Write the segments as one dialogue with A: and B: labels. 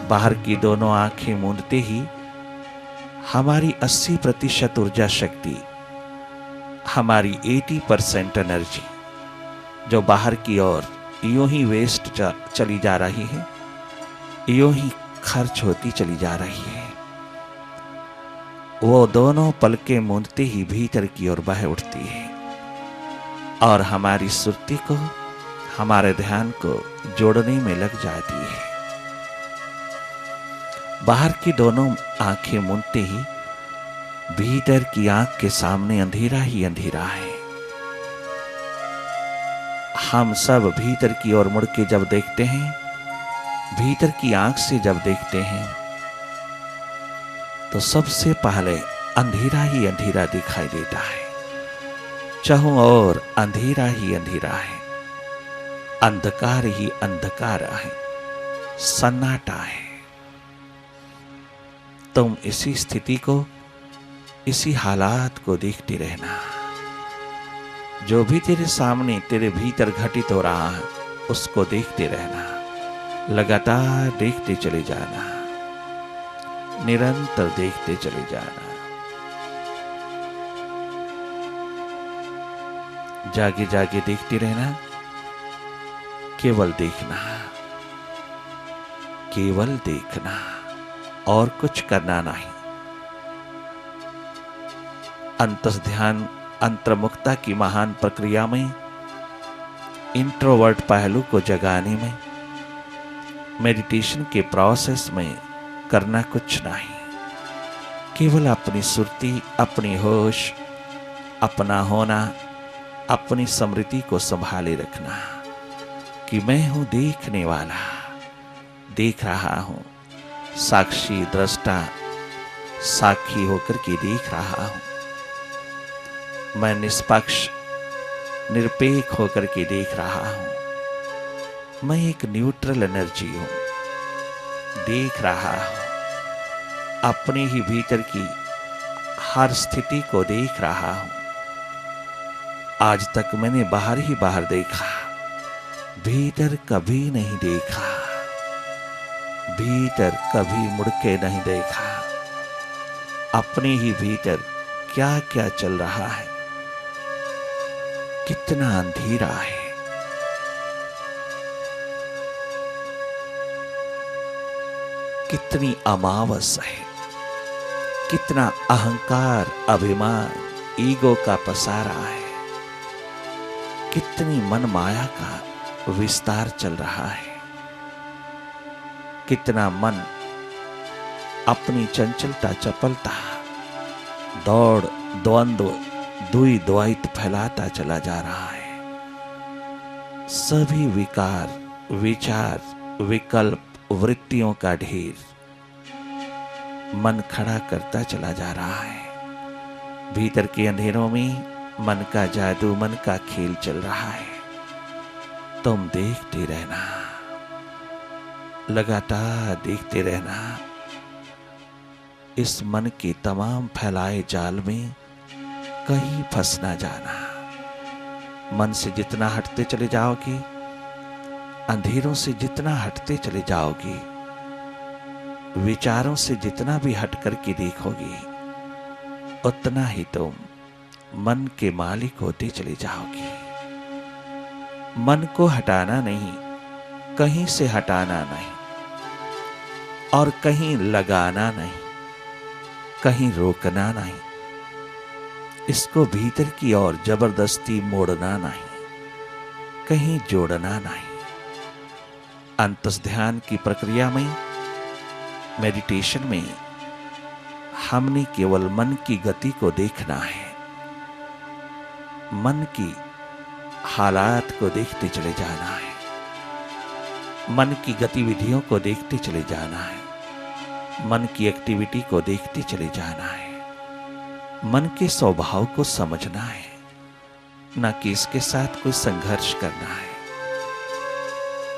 A: बाहर की दोनों आंखें मूंदते ही हमारी 80% ऊर्जा शक्ति, हमारी 80% एनर्जी जो बाहर की ओर यूं ही वेस्ट चली जा रही है, यूं ही खर्च होती चली जा रही है, वो दोनों पलकें मूंदते ही भीतर की ओर बह उठती है और हमारी सुरती को, हमारे ध्यान को जोड़ने में लग जाती है। बाहर की दोनों आंखें मूंदते ही भीतर की आंख के सामने अंधेरा ही अंधेरा है। हम सब भीतर की ओर मुड़ के जब देखते हैं, भीतर की आंख से जब देखते हैं, तो सबसे पहले अंधेरा ही अंधेरा दिखाई देता है। चारों ओर अंधेरा ही अंधेरा है, अंधकार ही अंधकार है, सन्नाटा है। तुम इसी स्थिति को, इसी हालात को देखते रहना। जो भी तेरे सामने, तेरे भीतर घटित हो रहा है, उसको देखते रहना। लगातार देखते चले जाना, निरंतर देखते चले जाना। जागे जागे देखते रहना, केवल देखना, केवल देखना और कुछ करना नहीं। अंतस ध्यान, अंतर्मुखता की महान प्रक्रिया में, इंट्रोवर्ट पहलू को जगाने में, मेडिटेशन के प्रोसेस में करना कुछ नहीं। केवल अपनी सुरती, अपनी होश, अपना होना, अपनी स्मृति को संभाले रखना कि मैं हूं देखने वाला, देख रहा हूं, साक्षी दृष्टा, साक्षी होकर के देख रहा हूं। मैं निष्पक्ष, निरपेक्ष होकर के देख रहा हूं। मैं एक न्यूट्रल एनर्जी हूं, देख रहा हूं। अपने ही भीतर की हर स्थिति को देख रहा हूं। आज तक मैंने बाहर ही बाहर देखा, भीतर कभी नहीं देखा, भीतर कभी मुड़ के नहीं देखा। अपने ही भीतर क्या क्या चल रहा है, कितना अंधेरा है, कितनी अमावस है, कितना अहंकार, अभिमान, ईगो का पसारा है, कितनी मन माया का विस्तार चल रहा है, कितना मन अपनी चंचलता, चपलता, दौड़, द्वंद्व, द्वि द्वैत फैलाता चला जा रहा है। सभी विकार, विचार, विकल्प, वृत्तियों का ढेर मन खड़ा करता चला जा रहा है। भीतर के अंधेरों में मन का जादू, मन का खेल चल रहा है। तुम देखते रहना, लगातार देखते रहना। इस मन के तमाम फैलाए जाल में कहीं फंस ना जाना। मन से जितना हटते चले जाओगे, अंधेरों से जितना हटते चले जाओगे, विचारों से जितना भी हट करके देखोगे, उतना ही तुम मन के मालिक होते चले जाओगे। मन को हटाना नहीं, कहीं से हटाना नहीं और कहीं लगाना नहीं, कहीं रोकना नहीं। इसको भीतर की ओर जबरदस्ती मोड़ना नहीं, कहीं जोड़ना नहीं। अंतस ध्यान की प्रक्रिया में, मेडिटेशन में हमने केवल मन की गति को देखना है। मन की हालात को देखते चले जाना है, मन की गतिविधियों को देखते चले जाना है, मन की एक्टिविटी को देखते चले जाना है, मन के स्वभाव को समझना है, न कि इसके साथ कोई संघर्ष करना है।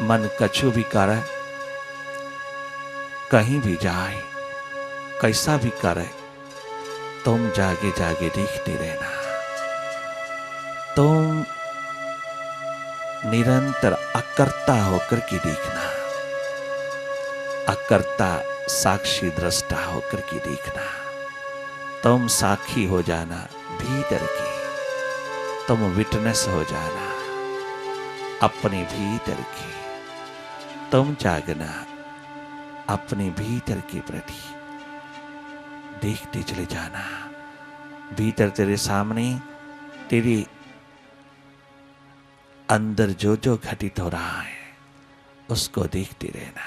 A: मन कछु भी करे, कहीं भी जाए, कैसा भी करे, तुम जागे जागे देखते रहना। तुम निरंतर अकर्ता होकर के देखना। अकर्ता साक्षी दृष्टा होकर के देखना। तुम साक्षी हो जाना भीतर की, तुम विटनेस हो जाना अपने भीतर की, तुम जागना अपने भीतर के प्रति, देखते चले जाना। भीतर तेरे सामने, तेरे अंदर जो जो घटित हो रहा है उसको देखते रहना।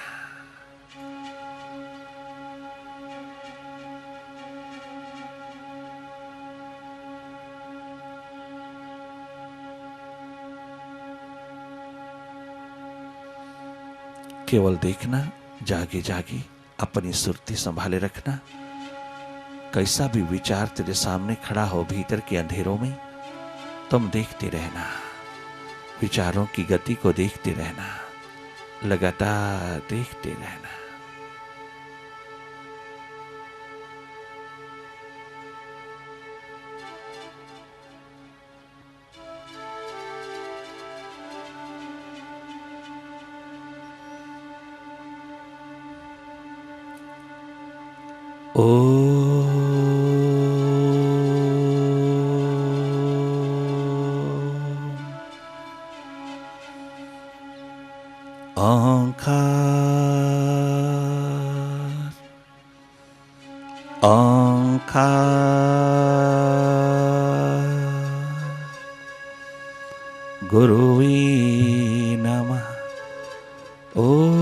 A: केवल देखना, जागे जागे अपनी सुरती संभाले रखना। कैसा भी विचार तेरे सामने खड़ा हो भीतर के अंधेरों में, तुम देखते रहना, विचारों की गति को देखते रहना, लगातार देखते रहना। गुरुवे नमः। ओम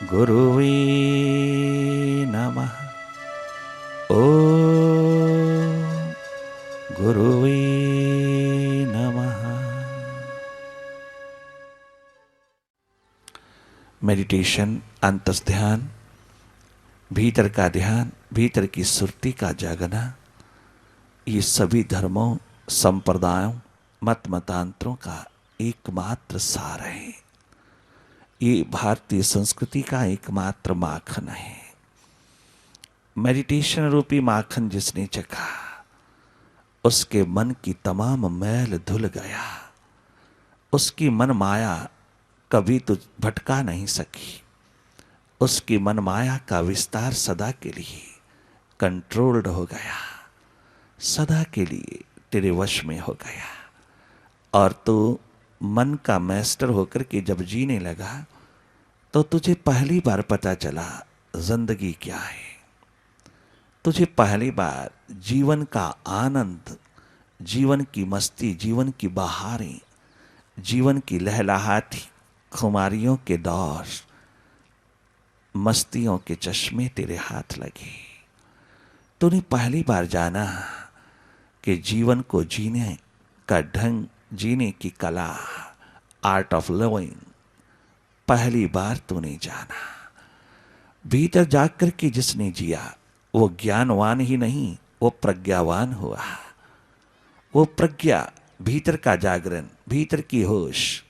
A: गुरुवे नमः। ओम गुरुवे नमः। मेडिटेशन, अंतस ध्यान, भीतर का ध्यान, भीतर की सुरती का जागना, ये सभी धर्मों, संप्रदायों, मत मतांतरों का एकमात्र सार है। ये भारतीय संस्कृति का एकमात्र माखन है। मेडिटेशन रूपी माखन जिसने चखा, उसके मन की तमाम मैल धुल गया। उसकी मन माया कभी तो भटका नहीं सकी। उसकी मन माया का विस्तार सदा के लिए कंट्रोल्ड हो गया, सदा के लिए तेरे वश में हो गया। और तू मन का मास्टर होकर के जब जीने लगा तो तुझे पहली बार पता चला जिंदगी क्या है। तुझे पहली बार जीवन का आनंद, जीवन की मस्ती, जीवन की बहारें, जीवन की लहलहाती खुमारियों के दौर, मस्तियों के चश्मे तेरे हाथ लगे। तूने पहली बार जाना कि जीवन को जीने का ढंग, जीने की कला, आर्ट ऑफ लिविंग, पहली बार तूने जाना। भीतर जाकर के जिसने जिया वो ज्ञानवान ही नहीं, वो प्रज्ञावान हुआ। वो प्रज्ञा, भीतर का जागरण, भीतर की होश,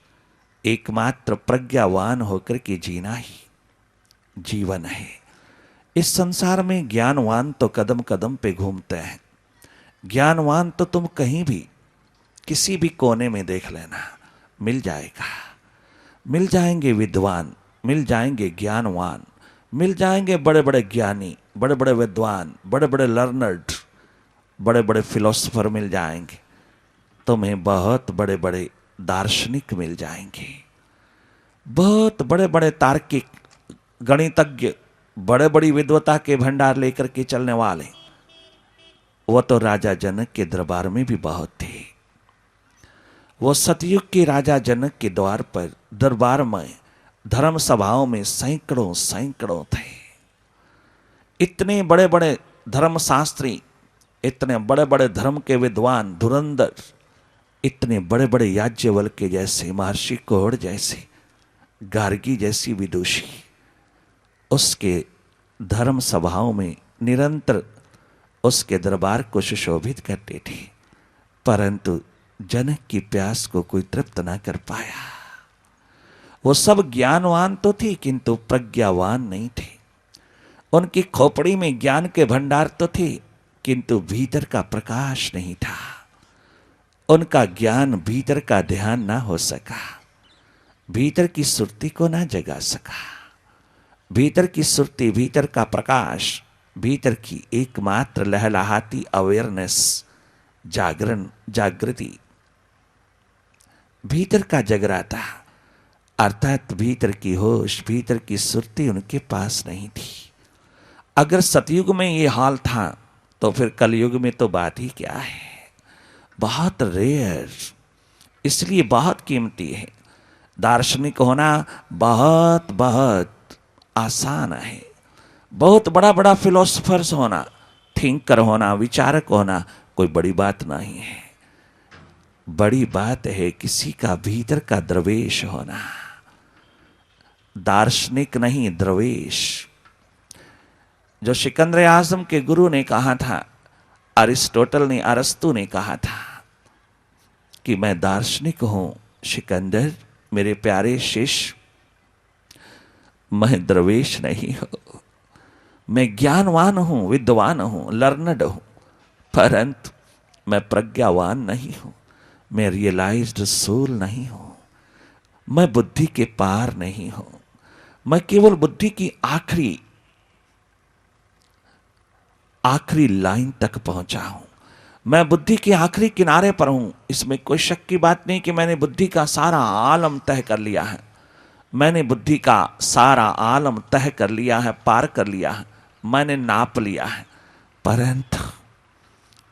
A: एकमात्र प्रज्ञावान होकर के जीना ही जीवन है। इस संसार में ज्ञानवान तो कदम कदम पे घूमते हैं। ज्ञानवान तो तुम कहीं भी, किसी भी कोने में देख लेना, मिल जाएगा। मिल जाएंगे विद्वान, मिल जाएंगे ज्ञानवान, मिल जाएंगे बड़े बड़े ज्ञानी, बड़े बड़े विद्वान, बड़े बड़े लर्नर्ड, बड़े बड़े फिलोसोफर मिल जाएंगे। तुम्हें बहुत बड़े बड़े दार्शनिक मिल जाएंगे, बहुत बड़े बड़े तार्किक, गणितज्ञ, बड़े बड़ी विद्वता के भंडार लेकर के चलने वाले। वो तो राजा जनक के दरबार में भी बहुत थे। वो सतयुग के राजा जनक के द्वार पर, दरबार में, धर्म सभाओं में सैकड़ों सैकड़ों थे। इतने बड़े बड़े धर्मशास्त्री, इतने बड़े बड़े धर्म के विद्वान, धुरंधर, इतने बड़े बड़े याज्ञवल्क्य के जैसे, महर्षि कोहड़ जैसे, गार्गी जैसी विदुषी उसके धर्म सभाओं में निरंतर उसके दरबार को सुशोभित करते थे। परंतु जनक की प्यास को कोई तृप्त ना कर पाया। वो सब ज्ञानवान तो थे किंतु प्रज्ञावान नहीं थे। उनकी खोपड़ी में ज्ञान के भंडार तो थे किंतु भीतर का प्रकाश नहीं था। उनका ज्ञान, भीतर का ध्यान ना हो सका। भीतर की सुरती को ना जगा सका। भीतर की सुरती, भीतर का प्रकाश, भीतर की एकमात्र लहलहाती अवेयरनेस, जागरण, जागृति, भीतर का जगराता, अर्थात भीतर की होश, भीतर की सुरती उनके पास नहीं थी। अगर सतयुग में ये हाल था तो फिर कलयुग में तो बात ही क्या है। बहुत रेयर, इसलिए बहुत कीमती है। दार्शनिक होना बहुत बहुत आसान है। बहुत बड़ा बड़ा फिलोसफर्स होना, थिंकर होना, विचारक होना कोई बड़ी बात नहीं है। बड़ी बात है किसी का भीतर का द्रवेश होना। दार्शनिक नहीं, द्रवेश। जो सिकंदर आजम के गुरु ने कहा था, अरिस्टोटल ने, अरस्तु ने कहा था कि मैं दार्शनिक हूं सिकंदर, मेरे प्यारे शिष्य, मैं द्रवेश नहीं हूं। मैं ज्ञानवान हूं, विद्वान हूं, लर्नड हूं, परंतु मैं प्रज्ञावान नहीं हूं। मैं रियलाइज्ड सोल नहीं हूं। मैं बुद्धि के पार नहीं हूं। मैं केवल बुद्धि की आखिरी लाइन तक पहुंचा हूं। मैं बुद्धि के आखिरी किनारे पर हूं। इसमें कोई शक की बात नहीं कि मैंने बुद्धि का सारा आलम तय कर लिया है। मैंने बुद्धि का सारा आलम तय कर लिया है, पार कर लिया है, मैंने नाप लिया है। परंतु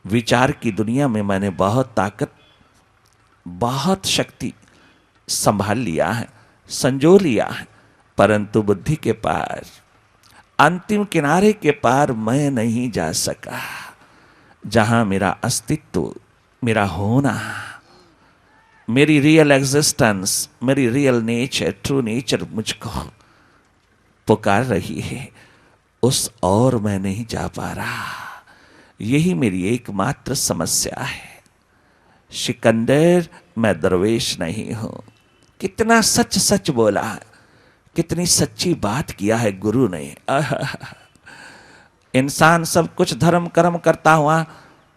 A: विचार की दुनिया में मैंने बहुत ताकत, बहुत शक्ति संभाल लिया है, संजो लिया है, परंतु बुद्धि के पार, अंतिम किनारे के पार मैं नहीं जा सका, जहां मेरा अस्तित्व, मेरा होना, मेरी रियल एग्जिस्टेंस, मेरी रियल नेचर, ट्रू नेचर मुझको पुकार रही है, उस और मैं नहीं जा पा रहा। यही मेरी एकमात्र समस्या है। सिकंदर, मैं दरवेश नहीं हूं। कितना सच सच बोला है, कितनी सच्ची बात किया है गुरु ने। इंसान सब कुछ धर्म कर्म करता हुआ,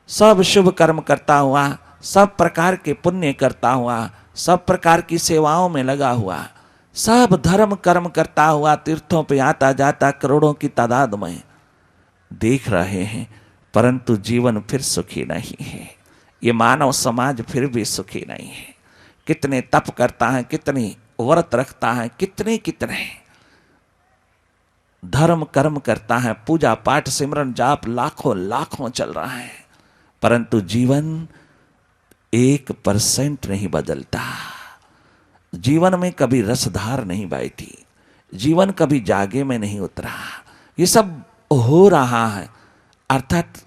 A: सब शुभ कर्म करता हुआ, सब प्रकार के पुण्य करता हुआ, सब प्रकार की सेवाओं में लगा हुआ, सब धर्म कर्म करता हुआ, तीर्थों पे आता जाता करोड़ों की तादाद में देख रहे हैं, परंतु जीवन फिर सुखी नहीं है। ये मानव समाज फिर भी सुखी नहीं है। कितने तप करता है, कितनी व्रत रखता है, कितने कितने धर्म कर्म करता है, पूजा पाठ सिमरन जाप लाखों लाखों चल रहा है, परंतु जीवन 1% नहीं बदलता। जीवन में कभी रसधार नहीं बहती, जीवन कभी जागे में नहीं उतरा। ये सब हो रहा है, अर्थात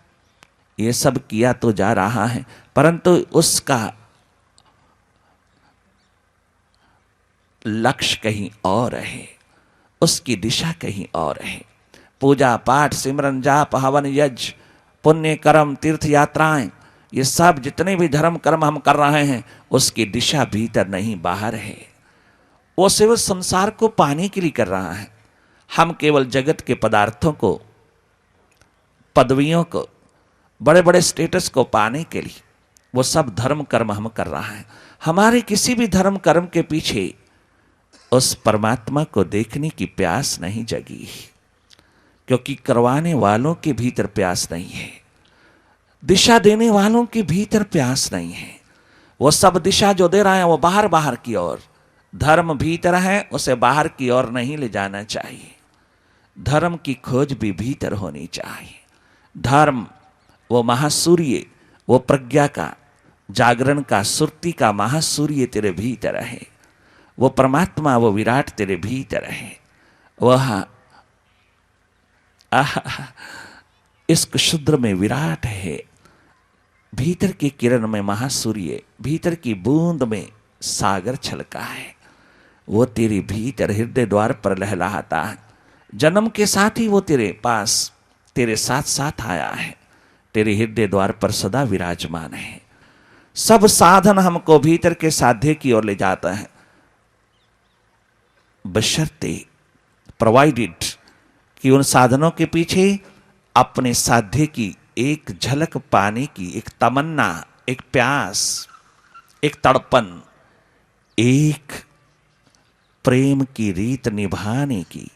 A: ये सब किया तो जा रहा है, परंतु उसका लक्ष्य कहीं और है, उसकी दिशा कहीं और है। पूजा पाठ सिमरन जाप हवन यज्ञ पुण्य कर्म तीर्थ यात्राएं, ये सब जितने भी धर्म कर्म हम कर रहे हैं, उसकी दिशा भीतर नहीं बाहर है। वो सिर्फ संसार को पाने के लिए कर रहा है। हम केवल जगत के पदार्थों को, पदवियों को, बड़े बड़े स्टेटस को पाने के लिए वो सब धर्म कर्म हम कर रहा है। हमारे किसी भी धर्म कर्म के पीछे उस परमात्मा को देखने की प्यास नहीं जगी, क्योंकि करवाने वालों के भीतर प्यास नहीं है, दिशा देने वालों के भीतर प्यास नहीं है। वो सब दिशा जो दे रहा है वो बाहर बाहर की ओर। धर्म भीतर है, उसे बाहर की ओर नहीं ले जाना चाहिए। धर्म की खोज भी भीतर होनी चाहिए। धर्म वो महासूर्य, वो प्रज्ञा का, जागरण का, सुरती का महासूर्य तेरे भीतर है। वो परमात्मा, वो विराट तेरे भीतर है। वह इस क्षुद्र में विराट है, भीतर की किरण में महासूर्य, भीतर की बूंद में सागर छलका है। वो तेरे भीतर हृदय द्वार पर लहलहाता है। जन्म के साथ ही वो तेरे पास, तेरे साथ साथ आया है, तेरे हृदय द्वार पर सदा विराजमान है। सब साधन हमको भीतर के साध्य की ओर ले जाता है, बशर्ते प्रोवाइडेड कि उन साधनों के पीछे अपने साध्य की एक झलक पाने की एक तमन्ना, एक प्यास, एक तड़पन, एक प्रेम की रीत निभाने की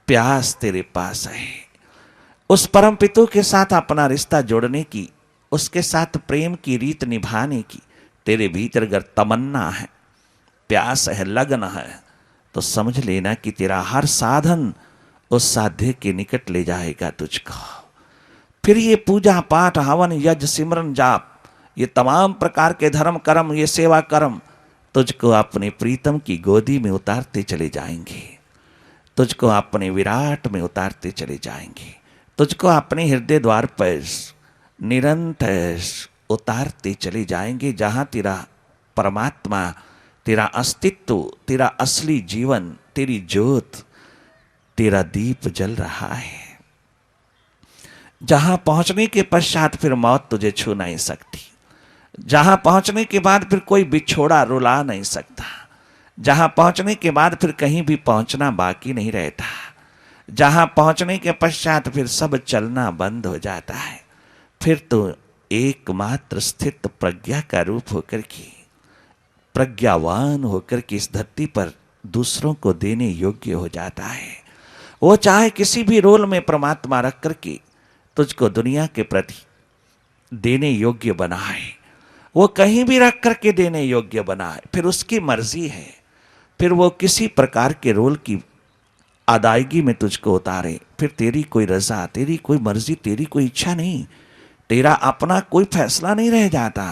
A: प्यास तेरे पास है, उस परम पिता के साथ अपना रिश्ता जोड़ने की, उसके साथ प्रेम की रीत निभाने की तेरे भीतर अगर तमन्ना है, प्यास है, लगन है, तो समझ लेना कि तेरा हर साधन उस साध्य के निकट ले जाएगा तुझको। फिर ये पूजा पाठ हवन यज्ञ सिमरन जाप, ये तमाम प्रकार के धर्म कर्म, ये सेवा कर्म तुझको अपने प्रीतम की गोदी में उतारते चले जाएंगे, तुझको अपने विराट में उतारते चले जाएंगे, तुझको अपने हृदय द्वार पर निरंतर उतारते चले जाएंगे, जहां तेरा परमात्मा, तेरा अस्तित्व, तेरा असली जीवन, तेरी ज्योत, तेरा दीप जल रहा है, जहां पहुंचने के पश्चात फिर मौत तुझे छू नहीं सकती, जहां पहुंचने के बाद फिर कोई बिछोड़ा रुला नहीं सकता, जहां पहुंचने के बाद फिर कहीं भी पहुंचना बाकी नहीं रहता, जहां पहुंचने के पश्चात फिर सब चलना बंद हो जाता है, फिर तो एकमात्र स्थित प्रज्ञा का रूप होकर के, प्रज्ञावान होकर के इस धरती पर दूसरों को देने योग्य हो जाता है। वो चाहे किसी भी रोल में परमात्मा रख करके तुझको दुनिया के प्रति देने योग्य बनाए, वो कहीं भी रख करके देने योग्य बनाए, फिर उसकी मर्जी है, फिर वो किसी प्रकार के रोल की अदायगी में तुझको उतारे, फिर तेरी कोई रजा, तेरी कोई मर्जी, तेरी कोई इच्छा नहीं, तेरा अपना कोई फैसला नहीं रह जाता,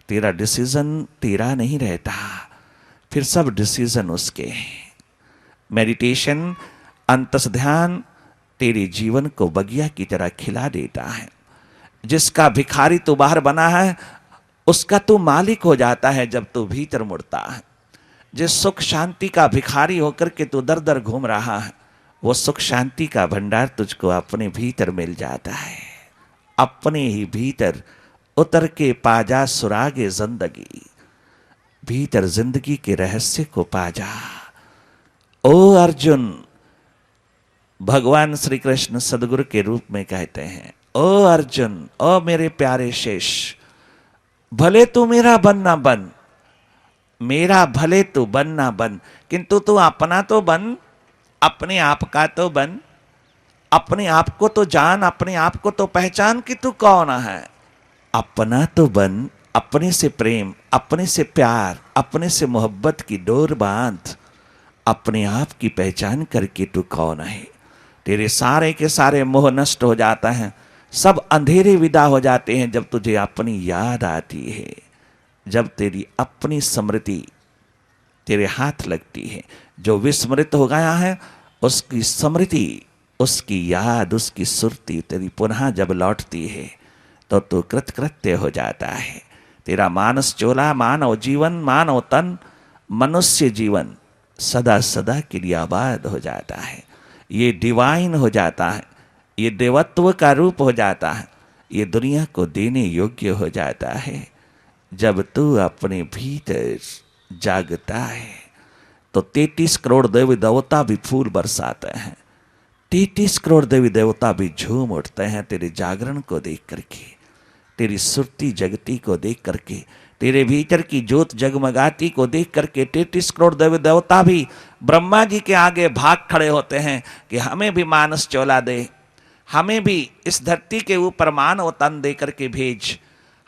A: तेरा डिसीजन तेरा नहीं रहता, फिर सब डिसीजन उसके। मेडिटेशन, अंतस ध्यान तेरे जीवन को बगिया की तरह खिला देता है। जिसका भिखारी तू बाहर बना है, उसका तू मालिक हो जाता है जब तू भीतर मुड़ता है। जिस सुख शांति का भिखारी होकर के तू दर दर घूम रहा है, वो सुख शांति का भंडार तुझको अपने भीतर मिल जाता है। अपने ही भीतर उतर के पाजा सुरागे जिंदगी, भीतर जिंदगी के रहस्य को पाजा। ओ अर्जुन, भगवान श्री कृष्ण सदगुरु के रूप में कहते हैं, ओ अर्जुन, ओ मेरे प्यारे शेष, भले तू मेरा बन ना बन, मेरा भले तू बन ना बन, किंतु तू अपना तो बन, अपने आप का तो बन, अपने आप को तो जान, अपने आप को तो पहचान कि तू कौन है। अपना तो बन, अपने से प्रेम, अपने से प्यार, अपने से मोहब्बत की डोर बांध, अपने आप की पहचान करके तू कौन है। तेरे सारे के सारे मोह नष्ट हो जाता है, सब अंधेरे विदा हो जाते हैं जब तुझे अपनी याद आती है, जब तेरी अपनी स्मृति तेरे हाथ लगती है। जो विस्मृत हो गया है उसकी स्मृति, उसकी याद, उसकी सुरती तेरी पुनः जब लौटती है तो तू कृतकृत्य हो जाता है। तेरा मानस चोला, मानव जीवन, मानव तन, मनुष्य जीवन सदा सदा के लिए आबाद हो जाता है। ये डिवाइन हो जाता है, ये देवत्व का रूप हो जाता है, ये दुनिया को देने योग्य हो जाता है। जब तू अपने भीतर जागता है तो 33 करोड़ देवी देवता भी फूल बरसाते हैं, 33 करोड़ देवी देवता भी झूम उठते हैं तेरे जागरण को देख करके, तेरी सुरती जगती को देख करके, तेरे भीतर की ज्योत जगमगाती को देख करके 33 करोड़ देवी देवता भी ब्रह्मा जी के आगे भाग खड़े होते हैं कि हमें भी मानस चोला दे, हमें भी इस धरती के ऊपर मानव तन दे करके भेज,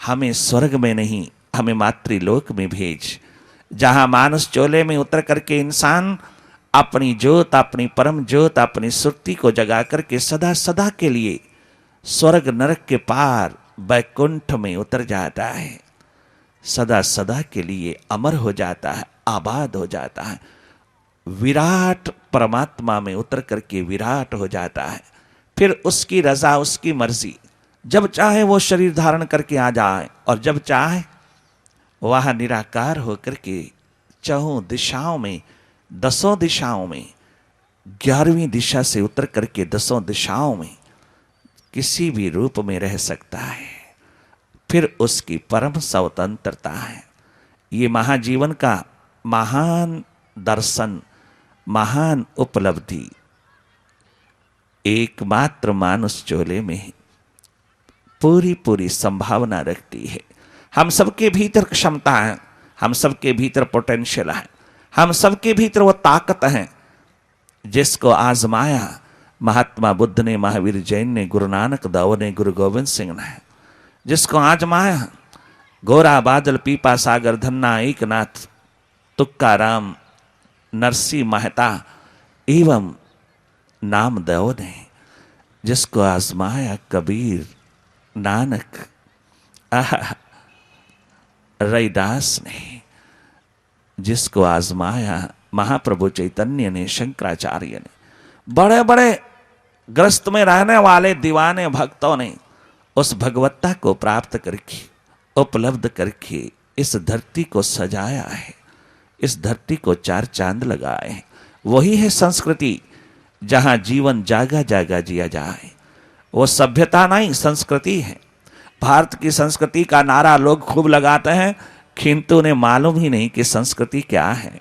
A: हमें स्वर्ग में नहीं, हमें मातृलोक में भेज, जहां मानस चोले में उतर करके इंसान अपनी ज्योत, अपनी परम ज्योत, अपनी सुरती को जगा करके सदा सदा के लिए स्वर्ग नरक के पार वैकुंठ में उतर जाता है, सदा सदा के लिए अमर हो जाता है, आबाद हो जाता है, विराट परमात्मा में उतर करके विराट हो जाता है। फिर उसकी रजा, उसकी मर्जी, जब चाहे वो शरीर धारण करके आ जाए और जब चाहे वह निराकार होकर के चहुं दिशाओं में, 10 दिशाओं में, 11वीं दिशा से उतर करके 10 दिशाओं में किसी भी रूप में रह सकता है। फिर उसकी परम स्वतंत्रता है। ये महाजीवन का महान दर्शन, महान उपलब्धि एकमात्र मानुष चोले में पूरी पूरी संभावना रखती है। हम सबके भीतर क्षमता है, हम सबके भीतर पोटेंशियल है, हम सबके भीतर वो ताकत है जिसको आजमाया महात्मा बुद्ध ने, महावीर जैन ने, गुरु नानक देव ने, गुरु गोविंद सिंह ने, जिसको आजमाया गोरा बादल पीपा सागर धन्ना एकनाथ तुक्काराम नरसी महता एवं नामदेव ने, जिसको आजमाया कबीर नानक रैदास ने, जिसको आजमाया महाप्रभु चैतन्य ने, शंकराचार्य ने, बड़े बड़े ग्रस्त में रहने वाले दीवाने भक्तों ने उस भगवत्ता को प्राप्त करके, उपलब्ध करके इस धरती को सजाया है, इस धरती को चार चांद लगाए हैं। वही है संस्कृति, जहां जीवन जागा जागा जिया जाए। वो सभ्यता नहीं, संस्कृति है। भारत की संस्कृति का नारा लोग खूब लगाते हैं, किंतु उन्हें मालूम ही नहीं कि संस्कृति क्या है।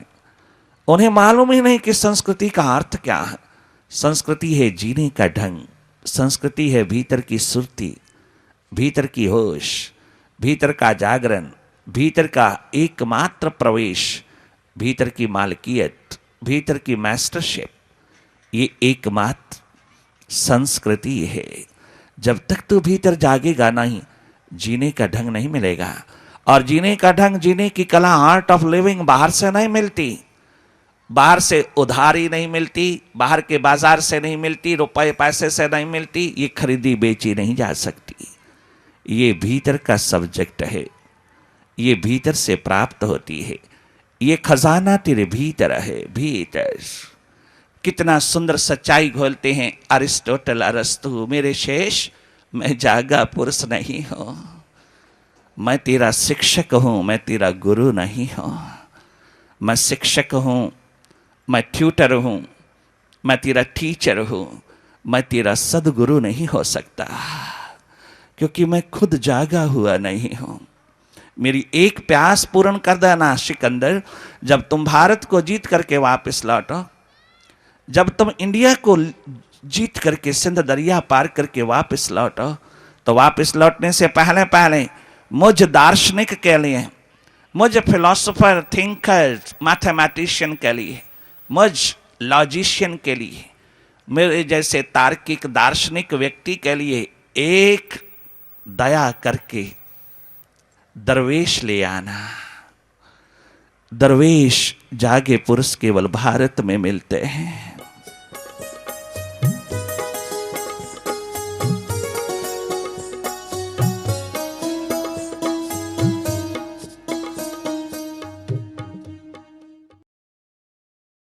A: उन्हें मालूम ही नहीं कि संस्कृति का अर्थ क्या है। संस्कृति है जीने का ढंग, संस्कृति है भीतर की सुरती, भीतर की होश, भीतर का जागरण, भीतर का एकमात्र प्रवेश, भीतर की मालकियत, भीतर की मास्टरशिप। ये एकमात्र संस्कृति है। जब तक तू भीतर जागेगा नहीं, जीने का ढंग नहीं मिलेगा। और जीने का ढंग, जीने की कला, आर्ट ऑफ लिविंग बाहर से नहीं मिलती, बाहर से उधारी नहीं मिलती, बाहर के बाजार से नहीं मिलती, रुपए पैसे से नहीं मिलती, ये खरीदी बेची नहीं जा सकती। ये भीतर का सब्जेक्ट है, ये भीतर से प्राप्त होती है। ये खजाना तेरे भीतर है, भीतर। कितना सुंदर सच्चाई घोलते हैं अरिस्टोटल, अरस्तु। मेरे शेष, मैं जागा पुरुष नहीं हूं, मैं तेरा शिक्षक हूं, मैं तेरा गुरु नहीं हूं। मैं शिक्षक हूं, मैं ट्यूटर हूं, मैं तेरा टीचर हूं, मैं तेरा सदगुरु नहीं हो सकता, क्योंकि मैं खुद जागा हुआ नहीं हूं। मेरी एक प्यास पूर्ण कर देना सिकंदर। जब तुम भारत को जीत करके वापस लौटो, जब तुम इंडिया को जीत करके सिंध दरिया पार करके वापस लौटो, तो वापस लौटने से पहले पहले मुझ दार्शनिक के लिए, मुझ फिलोसोफर, थिंकर, मैथमेटिशियन के लिए, मुझ लॉजिशियन के लिए, मेरे जैसे तार्किक दार्शनिक व्यक्ति के लिए एक दया करके दरवेश ले आना। दरवेश जागे पुरुष केवल भारत में मिलते हैं।